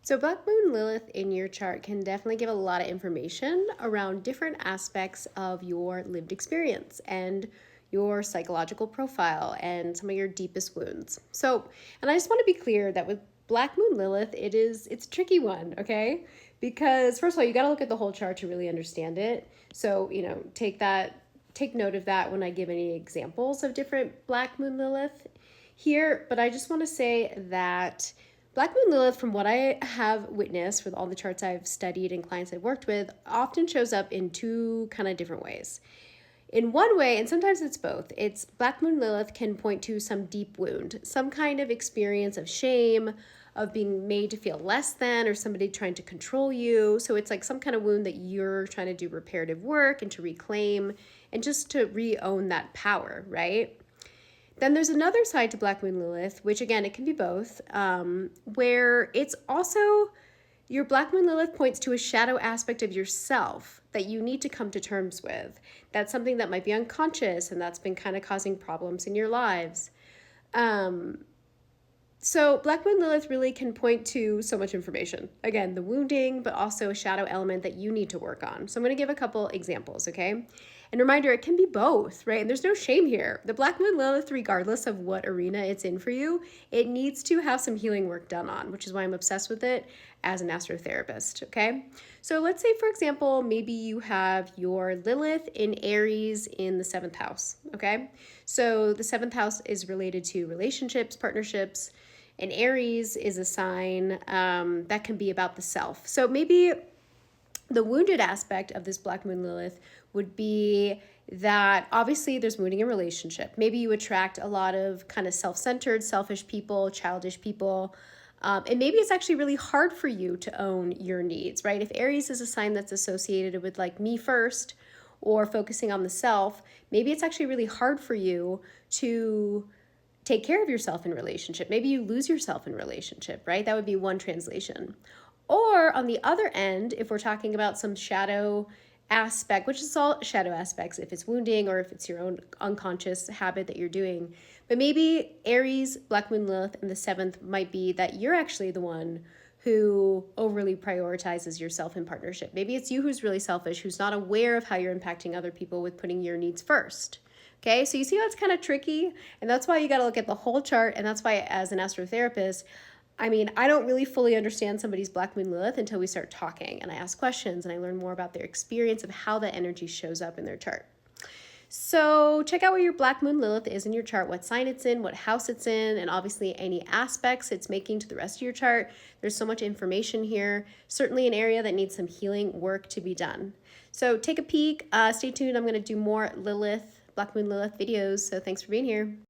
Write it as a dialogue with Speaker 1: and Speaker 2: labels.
Speaker 1: So Black Moon Lilith in your chart can definitely give a lot of information around different aspects of your lived experience and your psychological profile and some of your deepest wounds. And I just want to be clear that with Black Moon Lilith, it's a tricky one, okay? Because first of all, you got to look at the whole chart to really understand it. So, take note of that when I give any examples of different Black Moon Lilith here, but I just want to say that Black Moon Lilith, from what I have witnessed with all the charts I've studied and clients I've worked with, often shows up in two kind of different ways. In one way, and sometimes it's both, it's Black Moon Lilith can point to some deep wound, some kind of experience of shame, of being made to feel less than, or somebody trying to control you. So it's like some kind of wound that you're trying to do reparative work and to reclaim and just to re-own that power, right? Then there's another side to Black Moon Lilith, which again, it can be both, where it's also your Black Moon Lilith points to a shadow aspect of yourself that you need to come to terms with. That's something that might be unconscious and that's been kind of causing problems in your lives. So Black Moon Lilith really can point to so much information. Again, the wounding, but also a shadow element that you need to work on. So I'm going to give a couple examples, okay? And reminder, it can be both, right? And there's no shame here. The Black Moon Lilith, regardless of what arena it's in for you, it needs to have some healing work done on, which is why I'm obsessed with it as an astrotherapist, okay? So let's say, for example, maybe you have your Lilith in Aries in the 7th house, okay? So the 7th house is related to relationships, partnerships, and Aries is a sign that can be about the self. So maybe the wounded aspect of this Black Moon Lilith would be that obviously there's wounding in relationship. Maybe you attract a lot of kind of self-centered, selfish people, childish people. And maybe it's actually really hard for you to own your needs, right? If Aries is a sign that's associated with like me first or focusing on the self, maybe it's actually really hard for you to take care of yourself in relationship. Maybe you lose yourself in relationship, right? That would be one translation. Or on the other end, if we're talking about some shadow aspect, which is all shadow aspects, if it's wounding or if it's your own unconscious habit that you're doing, but maybe Aries, Black Moon Lilith, and the 7th might be that you're actually the one who overly prioritizes yourself in partnership. Maybe it's you who's really selfish, who's not aware of how you're impacting other people with putting your needs first. Okay, so you see how it's kind of tricky, and that's why you got to look at the whole chart, and that's why as an astrotherapist, I mean, I don't really fully understand somebody's Black Moon Lilith until we start talking, and I ask questions, and I learn more about their experience of how that energy shows up in their chart. So check out where your Black Moon Lilith is in your chart, what sign it's in, what house it's in, and obviously any aspects it's making to the rest of your chart. There's so much information here, certainly an area that needs some healing work to be done. So take a peek, stay tuned, I'm going to do more Black Moon Lilith videos, so thanks for being here.